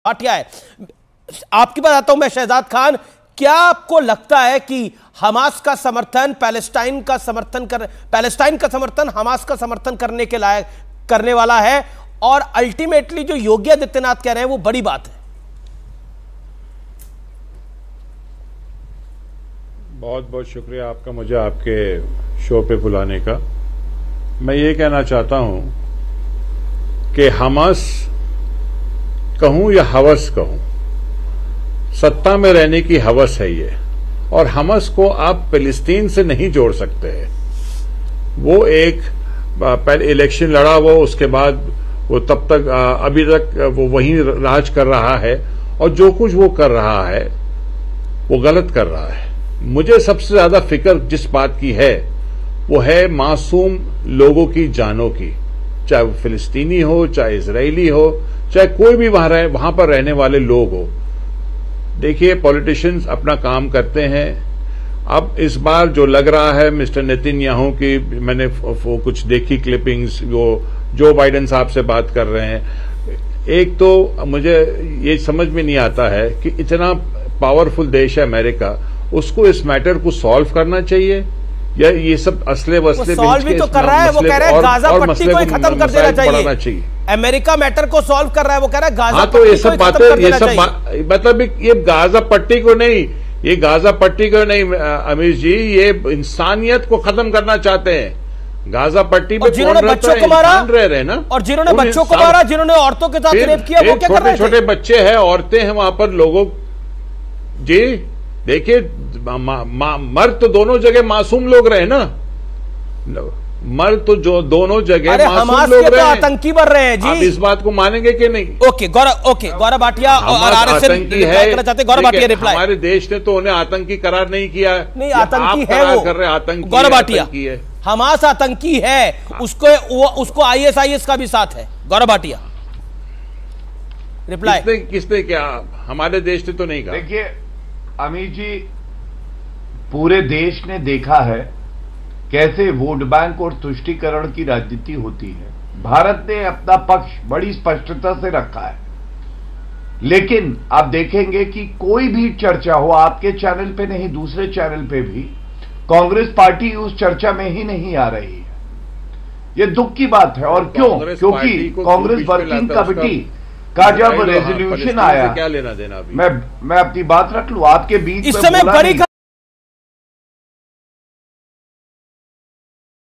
भाटिया है। आपकी बात आता हूं मैं शहजाद खान, क्या आपको लगता है कि हमास का समर्थन पैलेस्टाइन का समर्थन हमास का समर्थन करने के लायक करने वाला है, और अल्टीमेटली जो योगी आदित्यनाथ कह रहे हैं वो बड़ी बात है? बहुत बहुत शुक्रिया आपका मुझे आपके शो पे बुलाने का। मैं ये कहना चाहता हूं कि हमास कहूं या हवस कहूं, सत्ता में रहने की हवस है ये, और हमास को आप फिलिस्तीन से नहीं जोड़ सकते हैं। वो एक पहले इलेक्शन लड़ा हुआ, उसके बाद वो तब तक अभी तक वो वहीं राज कर रहा है, और जो कुछ वो कर रहा है वो गलत कर रहा है। मुझे सबसे ज्यादा फिक्र जिस बात की है वो है मासूम लोगों की जानों की, चाहे वो फिलिस्तीनी हो, चाहे इजरायली हो, चाहे कोई भी वहां पर रहने वाले लोग हो। देखिए, पॉलिटिशियंस अपना काम करते हैं। अब इस बार जो लग रहा है मिस्टर नेतन्याहू की, मैंने वो कुछ देखी क्लिपिंग्स, वो जो बाइडेन साहब से बात कर रहे हैं। एक तो मुझे ये समझ में नहीं आता है कि इतना पावरफुल देश है अमेरिका, उसको इस मैटर को सॉल्व करना चाहिए, या ये सब असले वसले सॉल्व भी तो कर रहा है। वो कह रहा है गाजा पट्टी को खत्म कर देना चाहिए। अमेरिका मैटर को सॉल्व कर रहा है, वो कह रहा है गाजा तो ये सब बातें, ये सब मतलब ये गाजा पट्टी को नहीं, ये गाजा पट्टी को नहीं अमीर जी, ये इंसानियत को खत्म करना चाहते हैं। गाजा पट्टी पे जिन्होंने बच्चों को मारा रह रहे ना, और जिन्होंने बच्चों को मारा, जिन्होंने औरतों के साथ रेप किया, वो क्या कर रहे थे? छोटे बच्चे हैं, औरतें हैं वहां पर, लोगों जी देखिए, मर्द तो दोनों जगह मासूम लोग रहे ना, मर्द तो जो दोनों जगह मासूम लोग रहे, आतंकी बन रहे हैं जी। आप इस बात को मानेंगे कि नहीं? ओके गौरव भाटिया और आतंकी है, गौरव भाटिया रिप्लाई। हमारे देश ने तो उन्हें आतंकी करार नहीं किया है। नहीं, आतंकी है वो, कर रहे आतंकी। गौरव भाटिया, हमास आतंकी है, उसको ISIS का भी साथ है। गौरव भाटिया रिप्लाई। किसने क्या? हमारे देश ने तो नहीं कहा। देखिए अमीर जी, पूरे देश ने देखा है कैसे वोट बैंक और तुष्टीकरण की राजनीति होती है। भारत ने अपना पक्ष बड़ी स्पष्टता से रखा है, लेकिन आप देखेंगे कि कोई भी चर्चा हो, आपके चैनल पे नहीं दूसरे चैनल पे भी, कांग्रेस पार्टी उस चर्चा में ही नहीं आ रही है। ये दुख की बात है। और क्यों? क्योंकि कांग्रेस वर्किंग कमेटी का जब रेजोल्यूशन आया, क्या लेना देना? मैं अपनी बात रख लूं, आपके बीच इस समय बड़ी